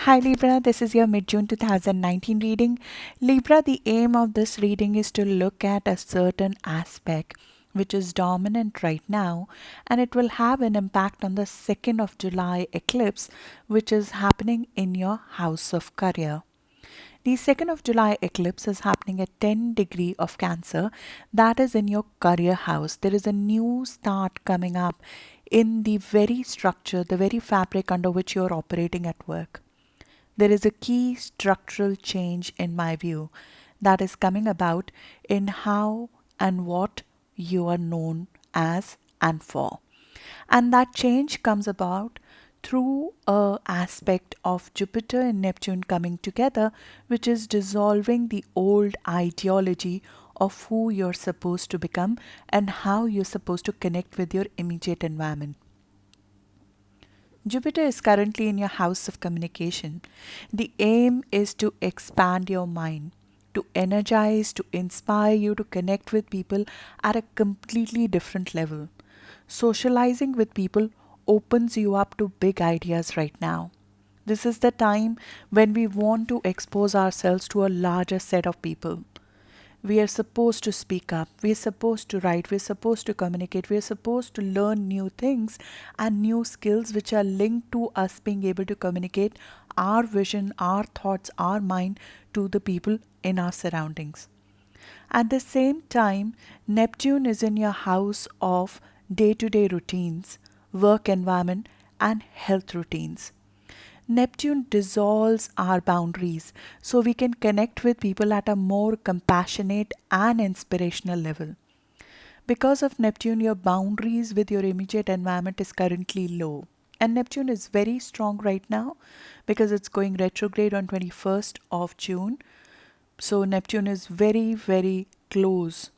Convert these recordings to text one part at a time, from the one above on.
Hi Libra, this is your Mid June 2019 reading. Libra, the aim of this reading is to look at a certain aspect which is dominant right now, and it will have an impact on the 2nd of July eclipse, which is happening in your house of career. The 2nd of July eclipse is happening at 10 degree of Cancer, that is in your career house. There is a new start coming up in the very structure, the very fabric under which you are operating at work. There is a key structural change, in my view, that is coming about in how and what you are known as and for. And that change comes about through a aspect of Jupiter and Neptune coming together, which is dissolving the old ideology of who you're supposed to become and how you're supposed to connect with your immediate environment. Jupiter is currently in your house of communication. The aim is to expand your mind, to energize, to inspire you to connect with people at a completely different level. Socializing with people opens you up to big ideas right now. This is the time when we want to expose ourselves to a larger set of people. We are supposed to speak up, we're supposed to write, we're supposed to communicate, we're supposed to learn new things and new skills which are linked to us being able to communicate our vision, our thoughts, our mind to the people in our surroundings. At the same time, Neptune is in your house of day to day routines, work environment, and health routines. Neptune dissolves our boundaries so we can connect with people at a more compassionate and inspirational level. Because of Neptune, your boundaries with your immediate environment is currently low. And Neptune is very strong right now because it's going retrograde on 21st of June. So Neptune is very, very close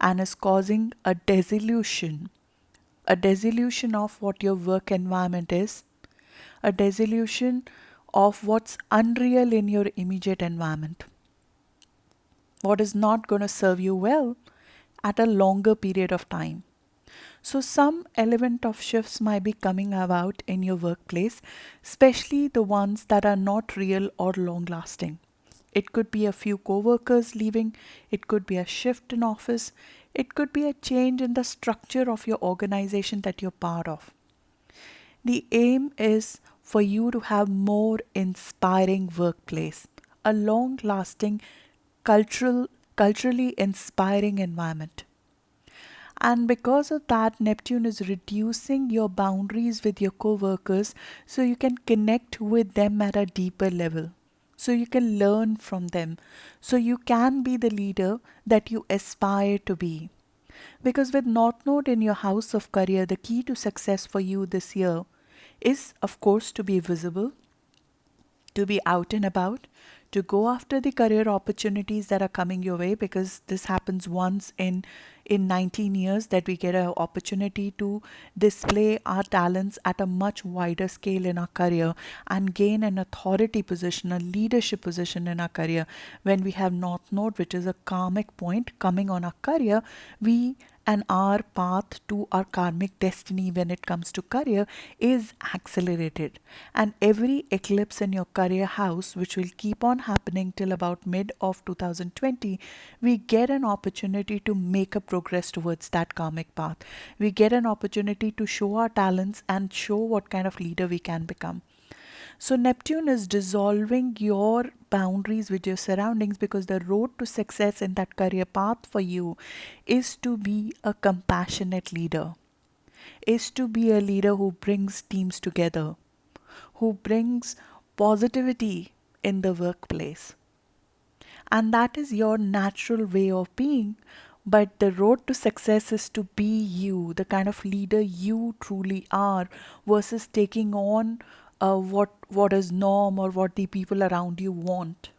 and is causing a dissolution of what your work environment is, a dissolution of what's unreal in your immediate environment, what is not going to serve you well at a longer period of time. So, some element of shifts might be coming about in your workplace, especially the ones that are not real or long lasting. It could be a few co-workers leaving, it could be a shift in office, it could be a change in the structure of your organization that you're part of. The aim is for you to have more inspiring workplace, a long-lasting culturally inspiring environment. And because of that, Neptune is reducing your boundaries with your co-workers so you can connect with them at a deeper level. So you can learn from them. So you can be the leader that you aspire to be. Because with North Node in your house of career, the key to success for you this year is, of course, to be visible, to be out and about, to go after the career opportunities that are coming your way, because this happens once in 19 years that we get an opportunity to display our talents at a much wider scale in our career and gain an authority position, a leadership position in our career. When we have North Node, which is a karmic point coming on our career, we and our path to our karmic destiny when it comes to career is accelerated. And every eclipse in your career house, which will keep on happening till about mid of 2020, we get an opportunity to make a progress towards that karmic path. We get an opportunity to show our talents and show what kind of leader we can become. So Neptune is dissolving your boundaries with your surroundings, because the road to success in that career path for you is to be a compassionate leader, is to be a leader who brings teams together, who brings positivity in the workplace. And that is your natural way of being. But the road to success is to be you, the kind of leader you truly are, versus taking on what is norm or what the people around you want.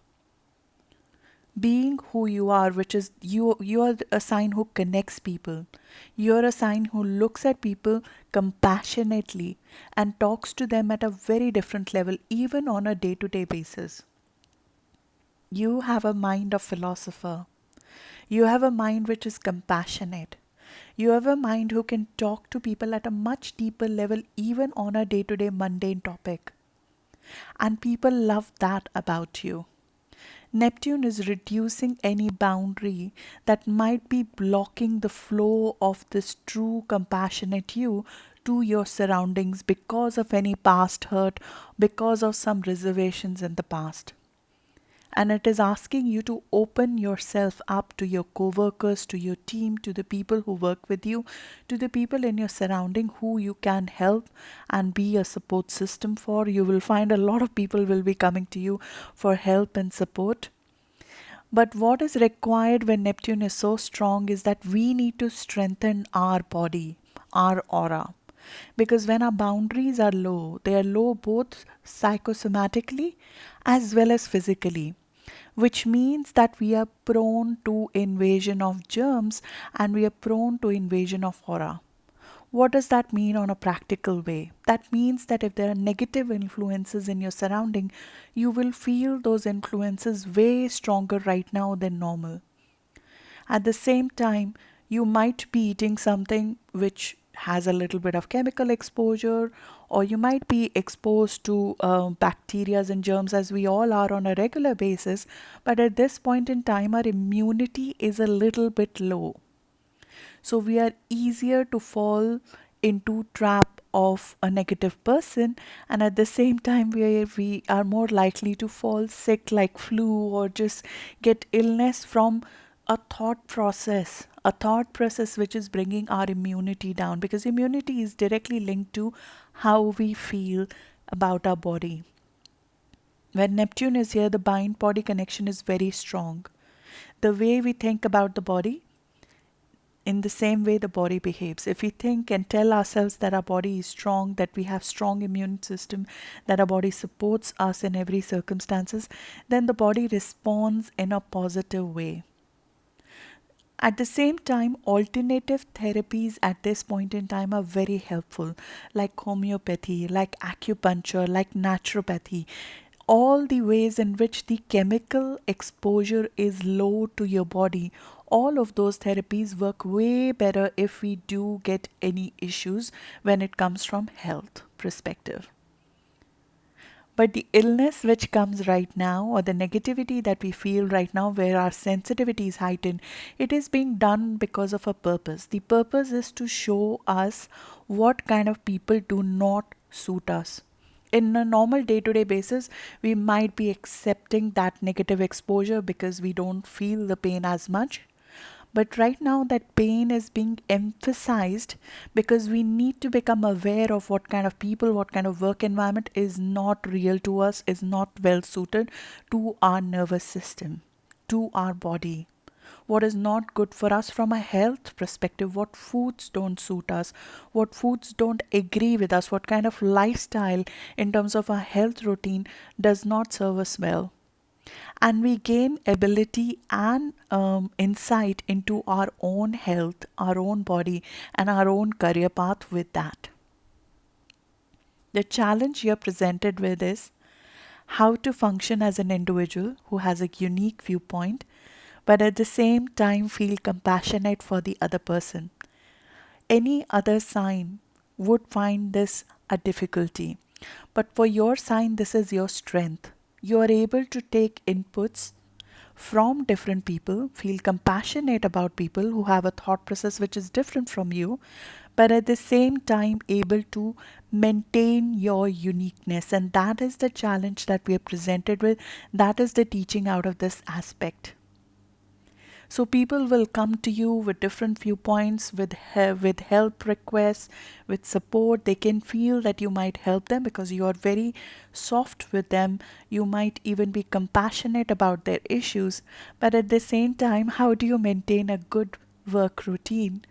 Being who you are, which is you are a sign who connects people. You're a sign who looks at people compassionately and talks to them at a very different level, even on a day-to-day basis. You have a mind of philosopher. You have a mind which is compassionate. You have a mind who can talk to people at a much deeper level, even on a day to day mundane topic. And people love that about you. Neptune is reducing any boundary that might be blocking the flow of this true compassionate you to your surroundings because of any past hurt, because of some reservations in the past. And it is asking you to open yourself up to your co-workers, to your team, to the people who work with you, to the people in your surrounding who you can help and be a support system for. You will find a lot of people will be coming to you for help and support. But what is required when Neptune is so strong is that we need to strengthen our body, our aura. Because when our boundaries are low, they are low both psychosomatically as well as physically, which means that we are prone to invasion of germs and we are prone to invasion of aura. What does that mean on a practical way? That means that if there are negative influences in your surrounding, you will feel those influences way stronger right now than normal. At the same time, you might be eating something which has a little bit of chemical exposure, or you might be exposed to bacteria and germs as we all are on a regular basis. But at this point in time, our immunity is a little bit low. So we are easier to fall into trap of a negative person, and at the same time we are more likely to fall sick like flu or just get illness from a thought process which is bringing our immunity down, because immunity is directly linked to how we feel about our body. When Neptune is here, the mind body connection is very strong. The way we think about the body, in the same way the body behaves. If we think and tell ourselves that our body is strong, that we have strong immune system, that our body supports us in every circumstances, then the body responds in a positive way. At the same time, alternative therapies at this point in time are very helpful, like homeopathy, like acupuncture, like naturopathy. All the ways in which the chemical exposure is low to your body, all of those therapies work way better if we do get any issues when it comes from health perspective. But the illness which comes right now, or the negativity that we feel right now, where our sensitivity is heightened, it is being done because of a purpose. The purpose is to show us what kind of people do not suit us. In a normal day to day basis, we might be accepting that negative exposure because we don't feel the pain as much. But right now, that pain is being emphasized because we need to become aware of what kind of people, what kind of work environment is not real to us, is not well suited to our nervous system, to our body. What is not good for us from a health perspective, what foods don't suit us, what foods don't agree with us, what kind of lifestyle in terms of our health routine does not serve us well. And we gain ability and insight into our own health, our own body, and our own career path with that. The challenge you're presented with is how to function as an individual who has a unique viewpoint, but at the same time feel compassionate for the other person. Any other sign would find this a difficulty, but for your sign, this is your strength. You are able to take inputs from different people, feel compassionate about people who have a thought process which is different from you, but at the same time able to maintain your uniqueness. And that is the challenge that we are presented with. That is the teaching out of this aspect. So people will come to you with different viewpoints, with help requests, with support. They can feel that you might help them because you are very soft with them. You might even be compassionate about their issues. But at the same time, how do you maintain a good work routine?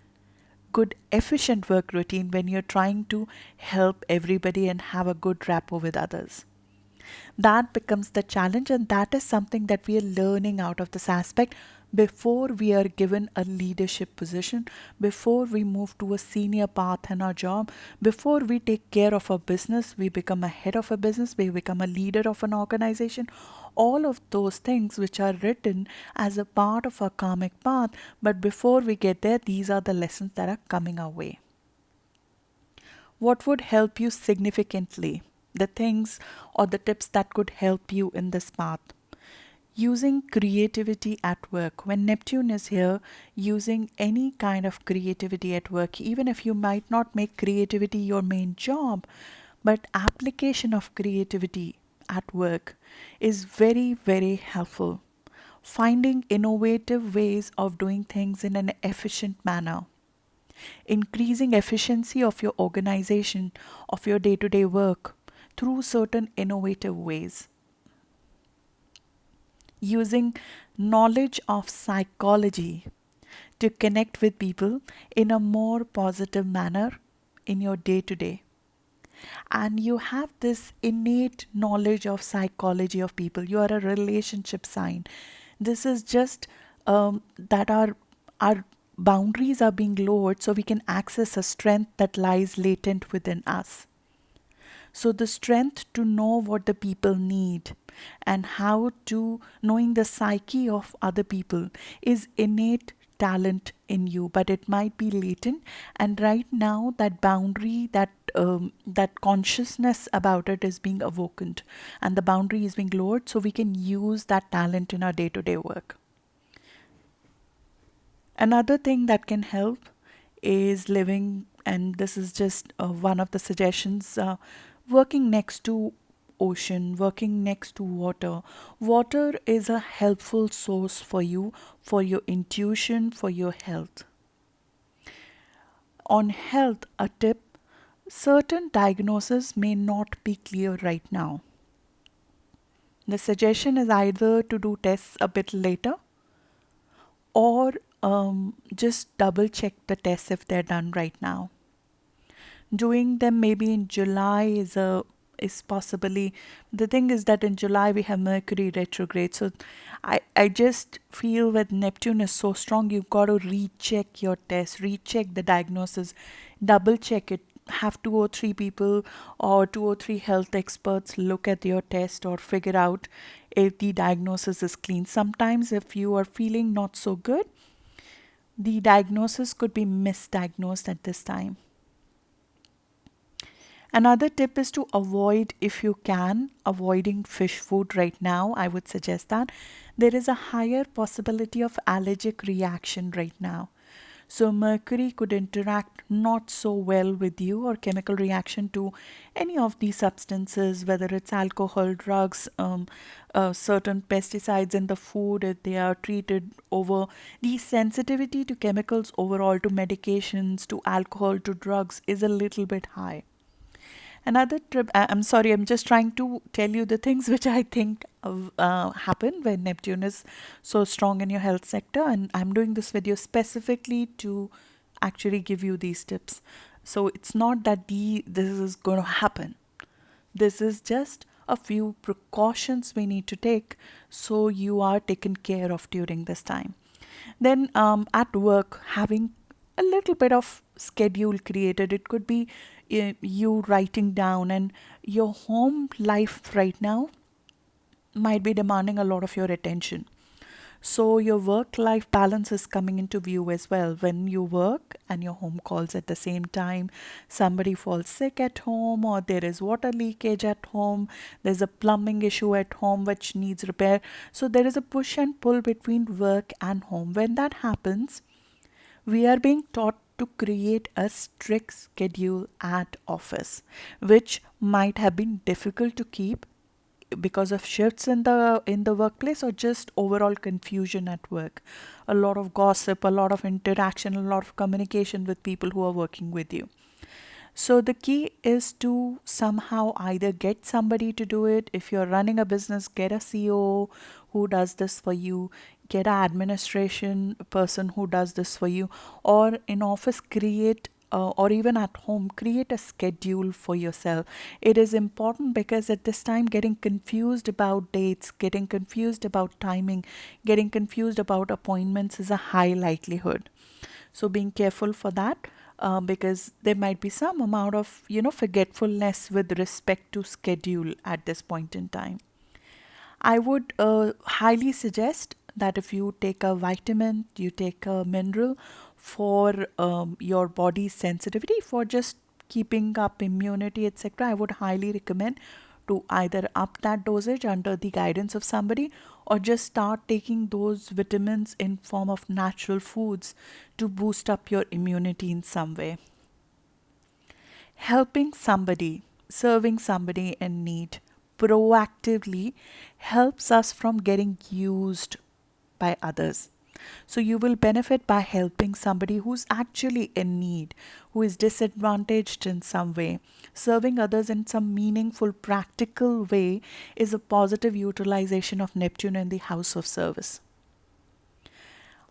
Good efficient work routine when you're trying to help everybody and have a good rapport with others. That becomes the challenge, and that is something that we are learning out of this aspect before we are given a leadership position, before we move to a senior path in our job, before we take care of our business, we become a head of a business, we become a leader of an organization. All of those things which are written as a part of our karmic path, but before we get there, these are the lessons that are coming our way. What would help you significantly? the things or the tips that could help you in this path. Using creativity at work. When Neptune is here, using any kind of creativity at work, even if you might not make creativity your main job, but application of creativity at work is very, very helpful. Finding innovative ways of doing things in an efficient manner, increasing efficiency of your organization, of your day-to-day work through certain innovative ways, using knowledge of psychology to connect with people in a more positive manner in your day-to-day. And you have this innate knowledge of psychology of people. You are a relationship sign. This is just that our boundaries are being lowered so we can access a strength that lies latent within us. So the strength to know what the people need and how to knowing the psyche of other people is innate talent in you, but it might be latent. And right now, that boundary, that consciousness about it is being awakened, and the boundary is being lowered, so we can use that talent in our day-to-day work. Another thing that can help is living, and this is just one of the suggestions, working next to ocean, working next to water. Water is a helpful source for you, for your intuition, for your health. On health, a tip: certain diagnoses may not be clear right now. The suggestion is either to do tests a bit later or just double check the tests if they're done right now. Doing them maybe in July is possibly, the thing is that in July we have Mercury retrograde. So I just feel that Neptune is so strong, you've got to recheck your test, recheck the diagnosis, double check it. Have two or three people or two or three health experts look at your test or figure out if the diagnosis is clean. Sometimes if you are feeling not so good, the diagnosis could be misdiagnosed at this time. Another tip is to avoid, if you can, avoiding fish food right now. I would suggest that. There is a higher possibility of allergic reaction right now. So Mercury could interact not so well with you, or chemical reaction to any of these substances, whether it's alcohol, drugs, certain pesticides in the food, if they are treated over. The sensitivity to chemicals overall, to medications, to alcohol, to drugs is a little bit high. Another trip, I'm sorry, I'm just trying to tell you the things which I think happen when Neptune is so strong in your health sector. And I'm doing this video specifically to actually give you these tips. So it's not that this is going to happen. This is just a few precautions we need to take so you are taken care of during this time. Then at work, having a little bit of schedule created. It could be you writing down, and your home life right now might be demanding a lot of your attention. So your work-life balance is coming into view as well. When you work and your home calls at the same time, somebody falls sick at home, or there is water leakage at home, there's a plumbing issue at home which needs repair. So there is a push and pull between work and home. When that happens, we are being taught to create a strict schedule at office, which might have been difficult to keep because of shifts in the workplace, or just overall confusion at work. A lot of gossip, a lot of interaction, a lot of communication with people who are working with you. So the key is to somehow either get somebody to do it. If you're running a business, get a CEO who does this for you, get an administration person who does this for you, or in office create or even at home, create a schedule for yourself. It is important because at this time, getting confused about dates, getting confused about timing, getting confused about appointments is a high likelihood. So being careful for that, because there might be some amount of, forgetfulness with respect to schedule at this point in time. I would highly suggest that if you take a vitamin, you take a mineral for your body's sensitivity for just keeping up immunity, etc., I would highly recommend to either up that dosage under the guidance of somebody, or just start taking those vitamins in form of natural foods to boost up your immunity in some way. Helping somebody, serving somebody in need proactively helps us from getting used by others. So you will benefit by helping somebody who's actually in need, who is disadvantaged in some way. Serving others in some meaningful, practical way is a positive utilization of Neptune in the house of service.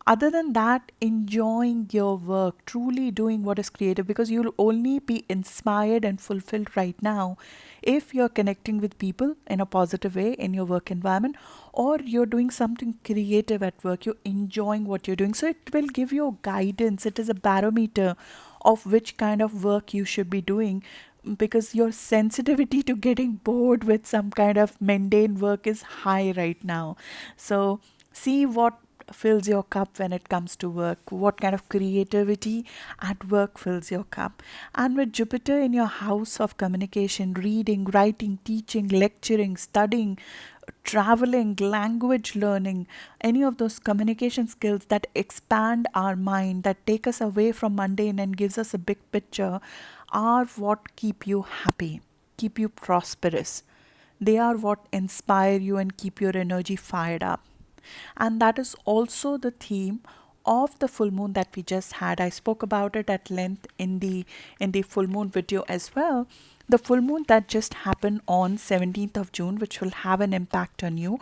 Other than that, enjoying your work, truly doing what is creative, because you'll only be inspired and fulfilled right now if you're connecting with people in a positive way in your work environment, or you're doing something creative at work, you're enjoying what you're doing. So it will give you guidance, it is a barometer of which kind of work you should be doing, because your sensitivity to getting bored with some kind of mundane work is high right now. So see what fills your cup when it comes to work, what kind of creativity at work fills your cup. And with Jupiter in your house of communication, reading, writing, teaching, lecturing, studying, traveling, language learning, any of those communication skills that expand our mind, that take us away from mundane and gives us a big picture, are what keep you happy, keep you prosperous. They are what inspire you and keep your energy fired up. And that is also the theme of the full moon that we just had. I spoke about it at length in the full moon video as well. The full moon that just happened on 17th of June, which will have an impact on you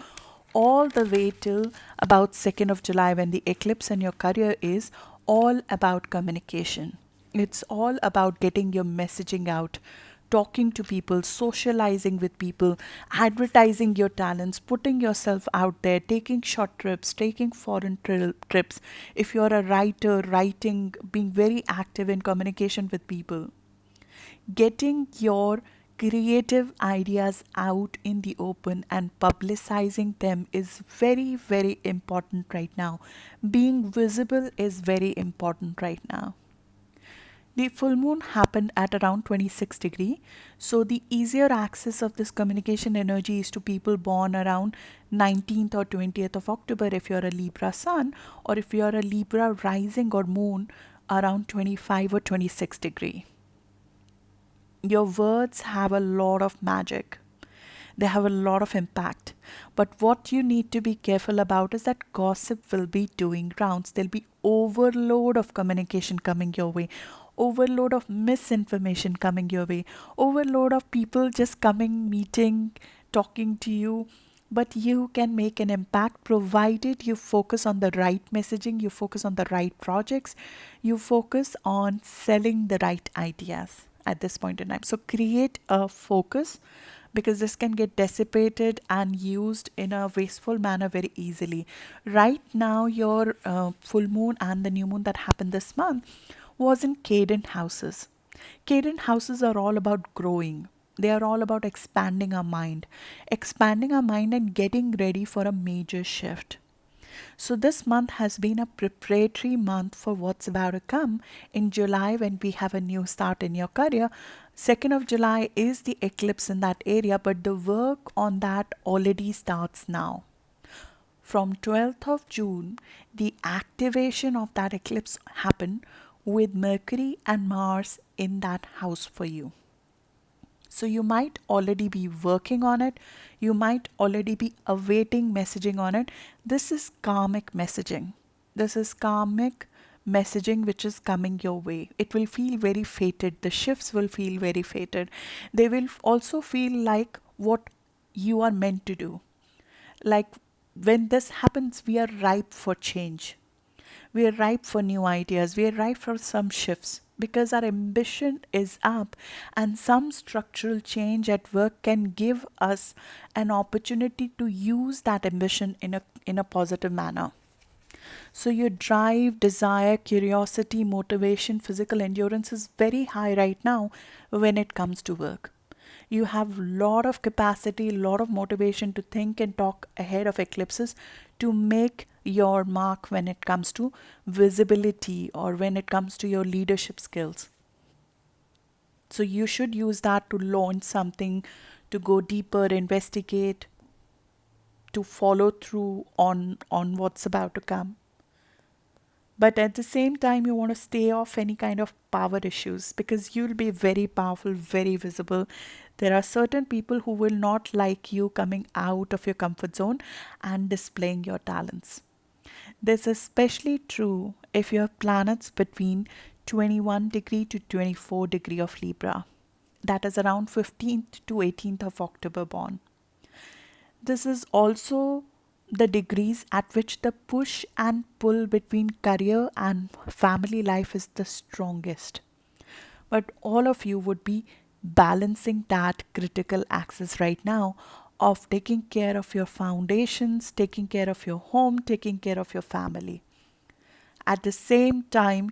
all the way till about 2nd of July, when the eclipse in your career is all about communication. It's all about getting your messaging out, talking to people, socializing with people, advertising your talents, putting yourself out there, taking short trips, taking foreign trips. If you're a writer, writing, being very active in communication with people, getting your creative ideas out in the open and publicizing them is very, very important right now. Being visible is very important right now. The full moon happened at around 26 degree. So the easier access of this communication energy is to people born around 19th or 20th of October if you're a Libra sun, or if you're a Libra rising or moon around 25 or 26 degree. Your words have a lot of magic. They have a lot of impact. But what you need to be careful about is that gossip will be doing rounds. There'll be overload of communication coming your way, overload of misinformation coming your way, overload of people just coming, meeting, talking to you. But you can make an impact provided you focus on the right messaging, you focus on the right projects, you focus on selling the right ideas at this point in time. So create a focus, because this can get dissipated and used in a wasteful manner very easily. Right now, your full moon and the new moon that happened this month was in cadent houses. Cadent houses are all about growing. They are all about expanding our mind and getting ready for a major shift. So this month has been a preparatory month for what's about to come in July, when we have a new start in your career. 2nd of July is the eclipse in that area, but the work on that already starts now. From 12th of June, the activation of that eclipse happened with Mercury and Mars in that house for you. So you might already be working on it. You might already be awaiting messaging on it. This is karmic messaging. This is karmic messaging which is coming your way. It will feel very fated. The shifts will feel very fated. They will also feel like what you are meant to do. Like when this happens, we are ripe for change. We are ripe for new ideas. We are ripe for some shifts, because our ambition is up, and some structural change at work can give us an opportunity to use that ambition in a positive manner. So your drive, desire, curiosity, motivation, physical endurance is very high right now when it comes to work. You have a lot of capacity, a lot of motivation to think and talk ahead of eclipses to make your mark when it comes to visibility or when it comes to your leadership skills. So you should use that to launch something, to go deeper, investigate, to follow through on what's about to come. But at the same time, you want to stay off any kind of power issues because you'll be very powerful, very visible. There are certain people who will not like you coming out of your comfort zone and displaying your talents. This is especially true if you have planets between 21 degree to 24 degree of Libra. That is around 15th to 18th of October born. This is also the degrees at which the push and pull between career and family life is the strongest. But all of you would be balancing that critical axis right now of taking care of your foundations, taking care of your home, taking care of your family. At the same time,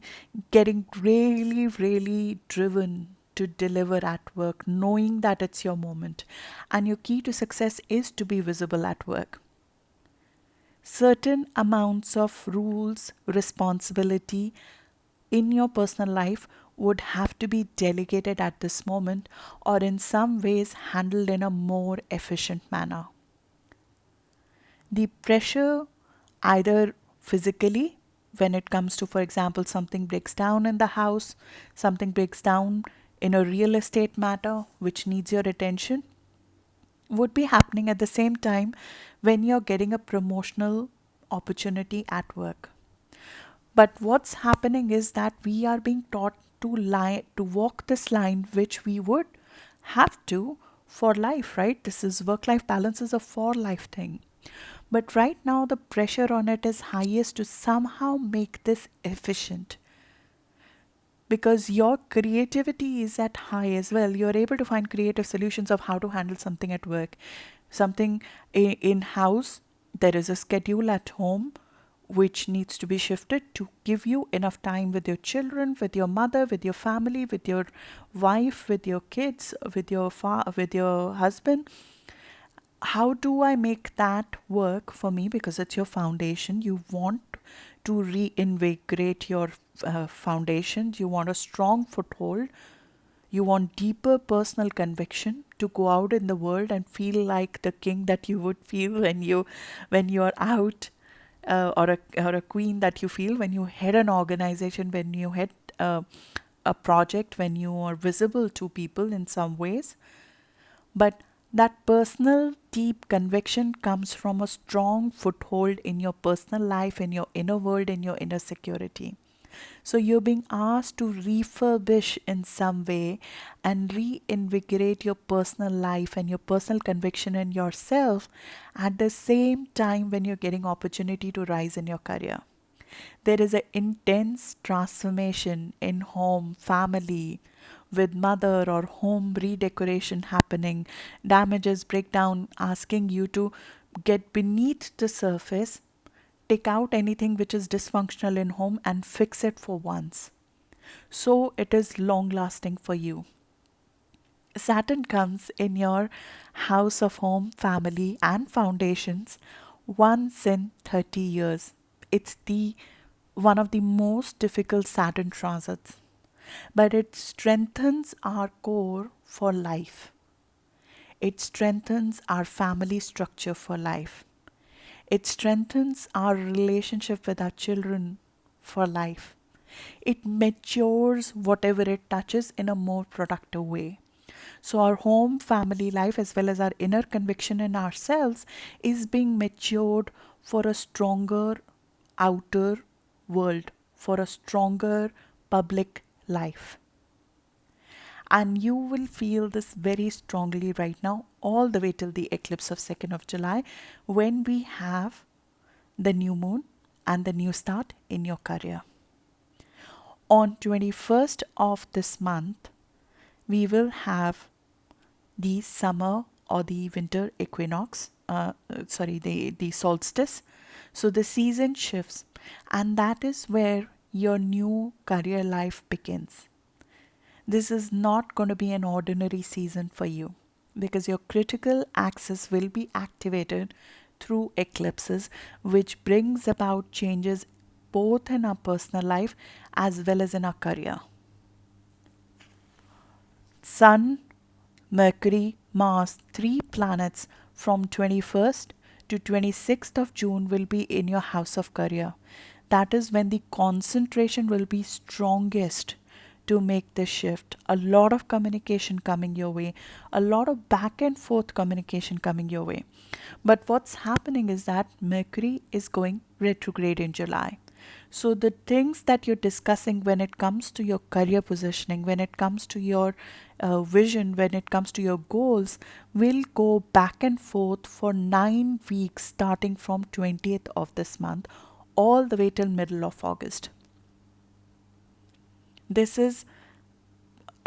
getting really, really driven to deliver at work, knowing that it's your moment. And your key to success is to be visible at work. Certain amounts of rules, responsibility in your personal life would have to be delegated at this moment or in some ways handled in a more efficient manner. The pressure, either physically, when it comes to, for example, something breaks down in the house, something breaks down in a real estate matter which needs your attention, would be happening at the same time when you're getting a promotional opportunity at work. But what's happening is that we are being taught to walk this line which we would have to for life, right? This is work life balance is a for life thing. But right now the pressure on it is highest to somehow make this efficient because your creativity is at high as well. You're able to find creative solutions of how to handle something at work, something in house. There is a schedule at home which needs to be shifted to give you enough time with your children, with your mother, with your family, with your wife, with your kids, with your husband. How do I make that work for me? Because it's your foundation. You want to reinvigorate your foundations. You want a strong foothold. You want deeper personal conviction to go out in the world and feel like the king that you would feel when you are out, or a queen that you feel when you head an organization, when you head a project, when you are visible to people in some ways. But that personal deep conviction comes from a strong foothold in your personal life, in your inner world, in your inner security. So you're being asked to refurbish in some way and reinvigorate your personal life and your personal conviction in yourself at the same time when you're getting opportunity to rise in your career. There is an intense transformation in home, family, with mother or home redecoration happening, damages, breakdown, asking you to get beneath the surface, take out anything which is dysfunctional in home and fix it for once. So it is long lasting for you. Saturn comes in your house of home, family, and foundations once in 30 years. It's the one of the most difficult Saturn transits, but it strengthens our core for life. It strengthens our family structure for life. It strengthens our relationship with our children for life. It matures whatever it touches in a more productive way. So, our home, family life, as well as our inner conviction in ourselves, is being matured for a stronger outer world, for a stronger public life. And you will feel this very strongly right now, all the way till the eclipse of 2nd of July, when we have the new moon and the new start in your career. On 21st of this month, we will have the summer or the winter equinox, the solstice. So the season shifts, and that is where your new career life begins. This is not going to be an ordinary season for you because your critical axis will be activated through eclipses, which brings about changes both in our personal life as well as in our career. Sun, Mercury, Mars, three planets from 21st to 26th of June will be in your house of career. That is when the concentration will be strongest to make this shift. A lot of communication coming your way, a lot of back and forth communication coming your way. But what's happening is that Mercury is going retrograde in July. So the things that you're discussing when it comes to your career positioning, when it comes to your vision, when it comes to your goals, will go back and forth for 9 weeks starting from 20th of this month all the way till middle of August. This is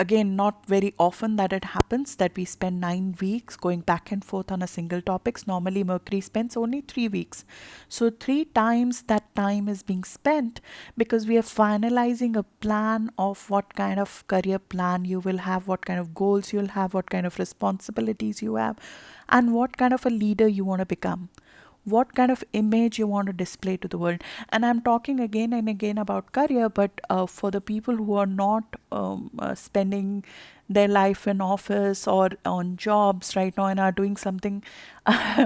again not very often that it happens that we spend 9 weeks going back and forth on a single topics. Normally Mercury spends only 3 weeks, so 3 times that time is being spent because we are finalizing a plan of what kind of career plan you will have, what kind of goals you'll have, what kind of responsibilities you have, and what kind of a leader you want to become, what kind of image you want to display to the world. And I'm talking again and again about career, but for the people who are not spending their life in office or on jobs right now and are doing something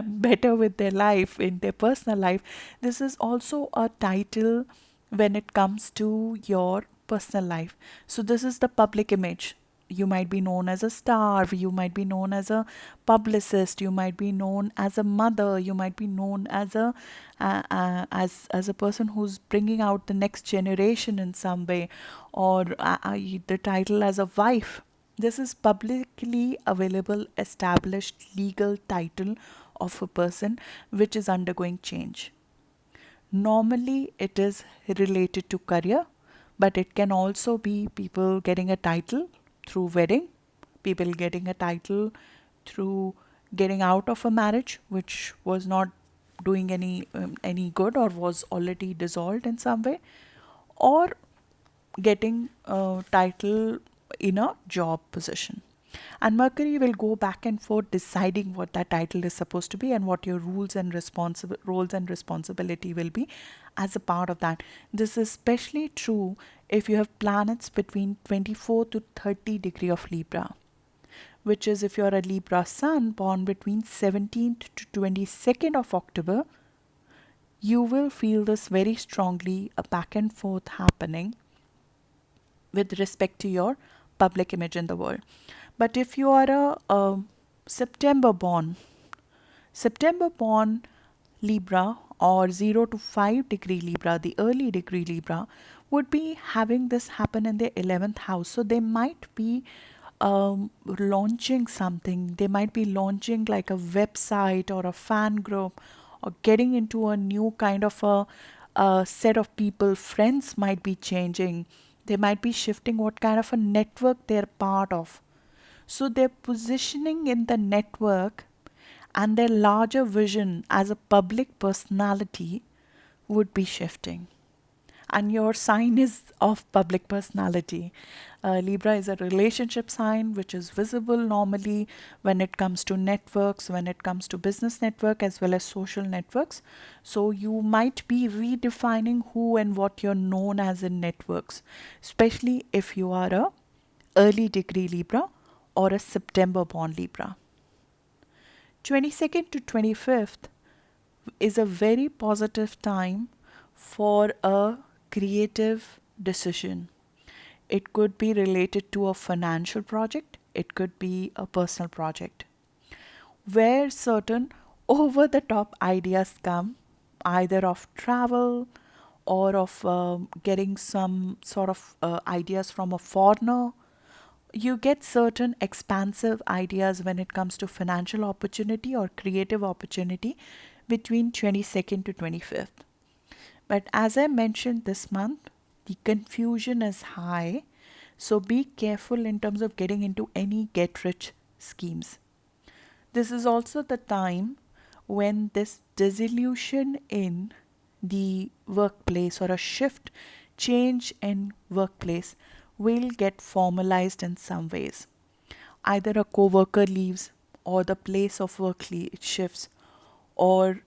better with their life in their personal life, this is also a title when it comes to your personal life. So this is the public image. You might be known as a star, you might be known as a publicist, you might be known as a mother, you might be known as a as a person who's bringing out the next generation in some way, or the title as a wife. This is publicly available established legal title of a person which is undergoing change. Normally it is related to career, but it can also be people getting a title through wedding, people getting a title through getting out of a marriage which was not doing any good or was already dissolved in some way, or getting a title in a job position. And Mercury will go back and forth deciding what that title is supposed to be and what your roles and responsibility will be as a part of that. This is especially true if you have planets between 24 to 30 degree of Libra, which is if you're a Libra sun born between 17th to 22nd of October, you will feel this very strongly, a back and forth happening with respect to your public image in the world. But if you are a September born, September born Libra or 0 to 5 degree Libra, the early degree Libra, would be having this happen in their 11th house. So they might be launching something. They might be launching like a website or a fan group or getting into a new kind of a set of people. Friends might be changing. They might be shifting what kind of a network they're part of. So their positioning in the network and their larger vision as a public personality would be shifting. And your sign is of public personality. Libra is a relationship sign which is visible normally when it comes to networks, when it comes to business network as well as social networks. So you might be redefining who and what you're known as in networks, especially if you are a early degree Libra or a September born Libra. 22nd to 25th is a very positive time for a creative decision. It could be related to a financial project, it could be a personal project, where certain over the top ideas come either of travel or of getting some sort of ideas from a foreigner. You get certain expansive ideas when it comes to financial opportunity or creative opportunity between 22nd to 25th. But as I mentioned this month, the confusion is high. So be careful in terms of getting into any get rich schemes. This is also the time when this dissolution in the workplace or a shift, change in workplace will get formalized in some ways. Either a co-worker leaves or the place of work shifts, or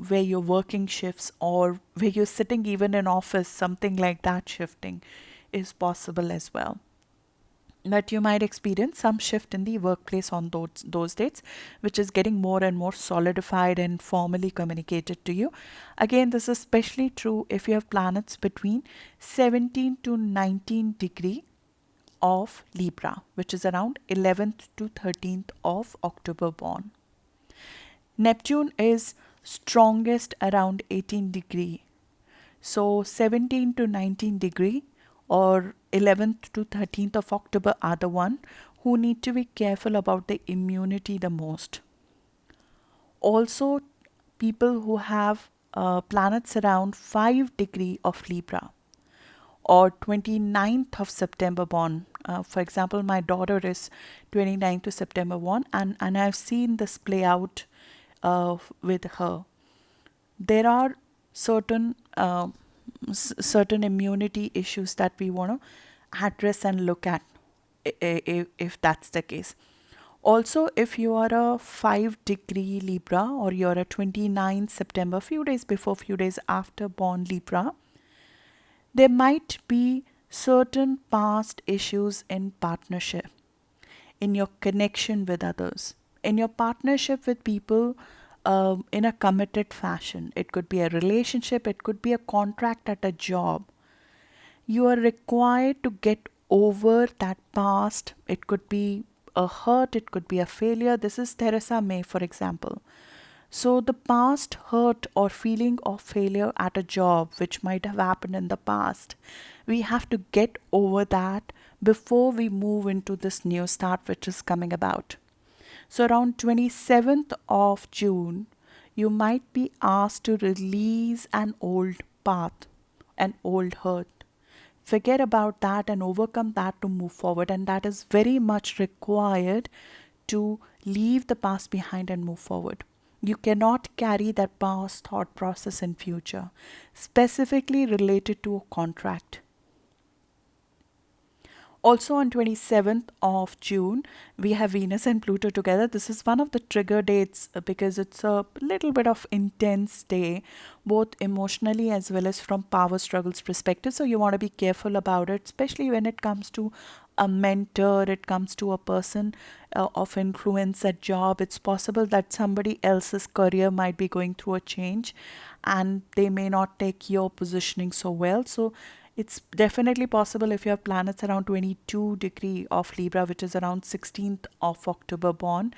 where you're working shifts, or where you're sitting even in office, something like that shifting is possible as well. But you might experience some shift in the workplace on those dates, which is getting more and more solidified and formally communicated to you. Again, this is especially true if you have planets between 17 to 19 degree of Libra, which is around 11th to 13th of October born. Neptune is strongest around 18 degree. So 17 to 19 degree or 11th to 13th of October are the one who need to be careful about the immunity the most. Also, people who have planets around 5 degree of Libra or 29th of September born. For example, my daughter is 29th of September born, and I've seen this play out with her. There are certain certain immunity issues that we want to address and look at if that's the case. Also, if you are a 5 degree Libra or you're a 29th September, few days before, few days after born Libra, there might be certain past issues in partnership, in your connection with others, in your partnership with people in a committed fashion. It could be a relationship, it could be a contract at a job. You are required to get over that past. It could be a hurt, it could be a failure. This is Theresa May, for example. So, the past hurt or feeling of failure at a job, which might have happened in the past, we have to get over that before we move into this new start, which is coming about. So, around 27th of June, you might be asked to release an old path, an old hurt. Forget about that and overcome that to move forward. And that is very much required to leave the past behind and move forward. You cannot carry that past thought process in future, specifically related to a contract. Also on 27th of June, we have Venus and Pluto together. This is one of the trigger dates because it's a little bit of intense day, both emotionally as well as from power struggles perspective. So you want to be careful about it, especially when it comes to a mentor, it comes to a person of influence at job. It's possible that somebody else's career might be going through a change and they may not take your positioning so well. So it's definitely possible if you have planets around 22 degree of Libra, which is around 16th of October born.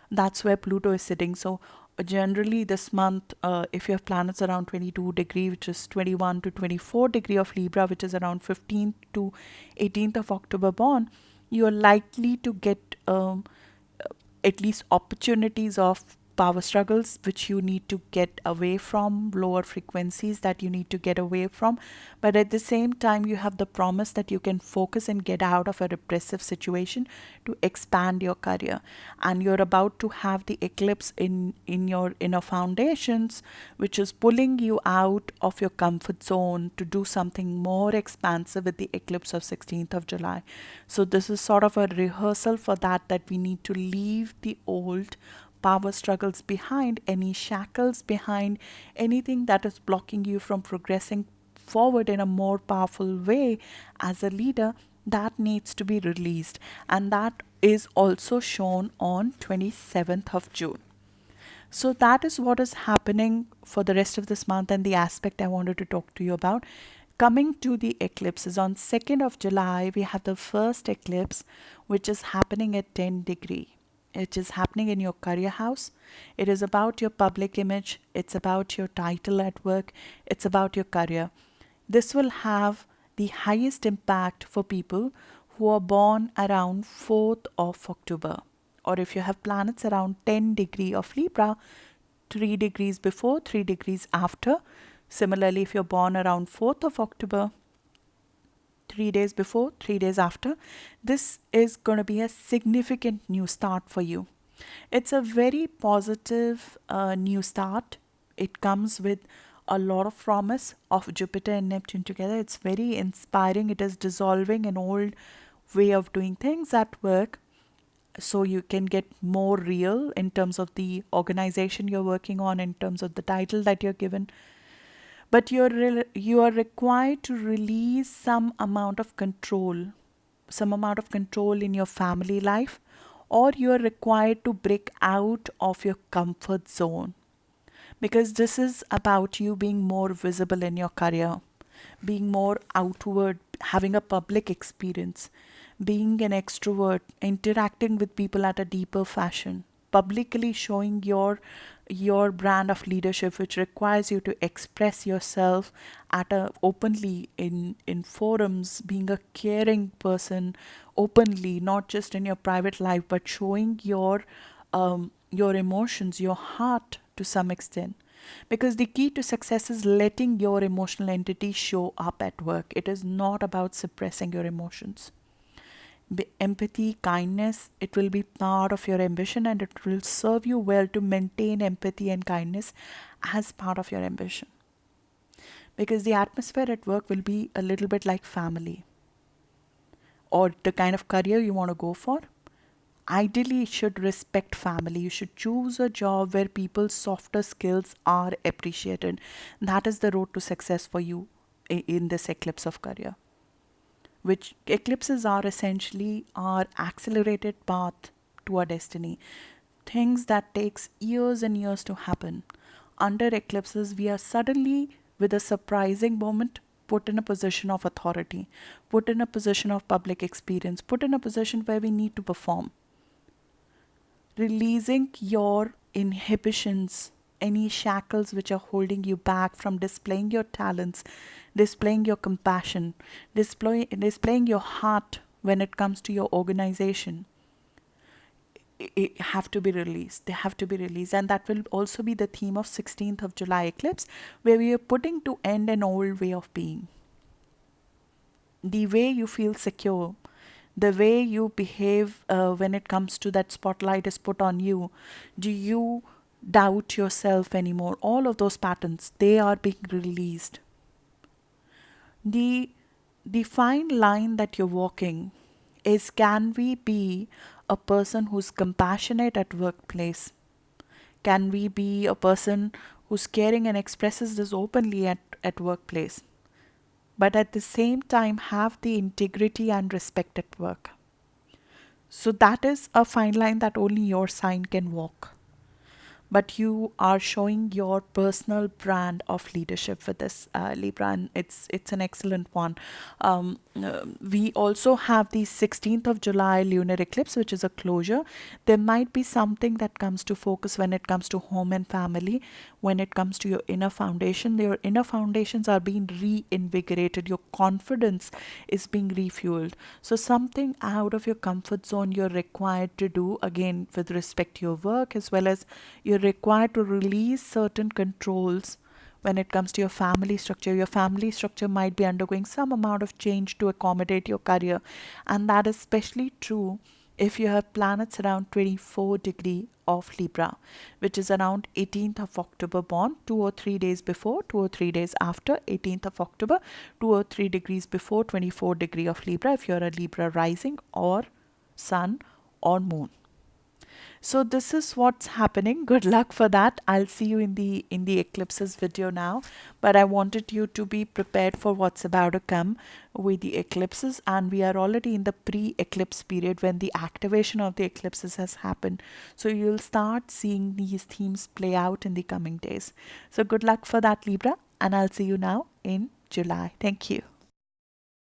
That's where Pluto is sitting. So generally this month, if you have planets around 22 degree, which is 21 to 24 degree of Libra, which is around 15th to 18th of October born, you are likely to get at least opportunities of power struggles which you need to get away from, lower frequencies that you need to get away from. But at the same time, you have the promise that you can focus and get out of a repressive situation to expand your career. And you're about to have the eclipse in your inner foundations, which is pulling you out of your comfort zone to do something more expansive with the eclipse of 16th of July. So this is sort of a rehearsal for that we need to leave the old power struggles behind, any shackles behind, anything that is blocking you from progressing forward in a more powerful way as a leader, that needs to be released. And that is also shown on 27th of June. So that is what is happening for the rest of this month and the aspect I wanted to talk to you about. Coming to the eclipses, on 2nd of July, we have the first eclipse, which is happening at 10 degree. It is happening in your career house. It is about your public image. It's about your title at work. It's about your career. This will have the highest impact for people who are born around 4th of October. Or if you have planets around 10 degree of Libra, 3 degrees before, 3 degrees after. Similarly, if you're born around 4th of October, 3 days before, 3 days after, this is going to be a significant new start for you. It's a very positive new start. It comes with a lot of promise of Jupiter and Neptune together. It's very inspiring. It is dissolving an old way of doing things at work, so you can get more real in terms of the organization you're working on, in terms of the title that you're given. But you are required to release some amount of control some amount of control in your family life, or you're required to break out of your comfort zone, because this is about you being more visible in your career, being more outward, having a public experience, being an extrovert, interacting with people at a deeper fashion, publicly showing your brand of leadership, which requires you to express yourself at a openly in forums, being a caring person openly, not just in your private life, but showing your emotions, your heart to some extent. Because the key to success is letting your emotional entity show up at work. It is not about suppressing your emotions. Empathy, kindness, it will be part of your ambition, and it will serve you well to maintain empathy and kindness as part of your ambition. Because the atmosphere at work will be a little bit like family, or the kind of career you want to go for. Ideally, you should respect family. You should choose a job where people's softer skills are appreciated. That is the road to success for you in this eclipse of career. Which eclipses are essentially our accelerated path to our destiny. Things that takes years and years to happen. Under eclipses, we are suddenly, with a surprising moment, put in a position of authority, put in a position of public experience, put in a position where we need to perform. Releasing your inhibitions, any shackles which are holding you back from displaying your talents, displaying your compassion, displaying your heart when it comes to your organization, have to be released. They have to be released. And that will also be the theme of 16th of July eclipse, where we are putting to end an old way of being. The way you feel secure, the way you behave when it comes to that spotlight is put on you. Do you doubt yourself anymore? All of those patterns, they are being released. The fine line that you're walking is, can we be a person who's compassionate at workplace? Can we be a person who's caring and expresses this openly at workplace, but at the same time have the integrity and respect at work? So that is a fine line that only your sign can walk. But you are showing your personal brand of leadership with this, Libra, and it's an excellent one. We also have the 16th of July lunar eclipse, which is a closure. There might be something that comes to focus when it comes to home and family, when it comes to your inner foundation. Your inner foundations are being reinvigorated. Your confidence is being refueled. So something out of your comfort zone you're required to do, again with respect to your work, as well as you're required to release certain controls when it comes to your family structure. Your family structure might be undergoing some amount of change to accommodate your career, and that is especially true if you have planets around 24 degree of Libra, which is around 18th of October born, 2 or 3 days before, 2 or 3 days after 18th of October, 2 or 3 degrees before 24 degree of Libra, if you're a Libra rising or sun or moon. So this is what's happening. Good luck for that. I'll see you in the eclipses video now. But I wanted you to be prepared for what's about to come with the eclipses. And we are already in the pre-eclipse period when the activation of the eclipses has happened. So you'll start seeing these themes play out in the coming days. So good luck for that, Libra. And I'll see you now in July. Thank you.